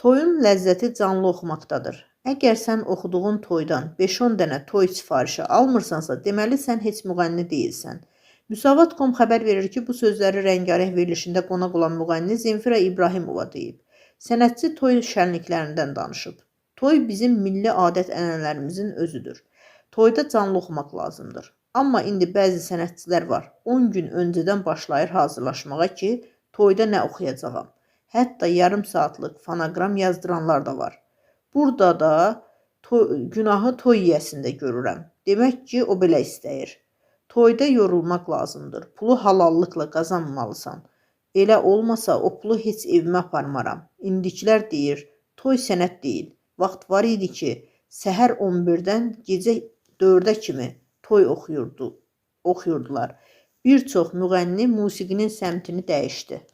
Toyun ləzzəti canlı oxumaqdadır. Əgər sən oxuduğun toydan 5-10 dənə toy sifarişi almırsansa, deməli sən heç müğənni deyilsən. Müsavat.com xəbər verir ki, bu sözləri rəngarəng verilişində qonaq olan müğənni Zemfira İbrahimova deyib. Sənətçi toy şənliklərindən danışıb. Toy bizim milli adət-ənənələrimizin özüdür. Toyda canlı oxumaq lazımdır. Amma indi bəzi sənətçilər var, 10 gün öncədən başlayır hazırlaşmağa ki, toyda nə oxuyacağam. Hətta yarım saatlıq fonoqram yazdıranlar da var. Burada da günahı toy yiyəsində görürəm. Demək ki, o belə istəyir. Toyda yorulmaq lazımdır. Pulu halallıqla qazanmalısan. Elə olmasa o pulu heç evimə aparmaram. İndikilər deyir, toy sənət deyil. Vaxt var idi ki, səhər 11-dən gecə 4-ə kimi toy oxuyurdular. Bir çox müğənni musiqinin səmtini dəyişdi.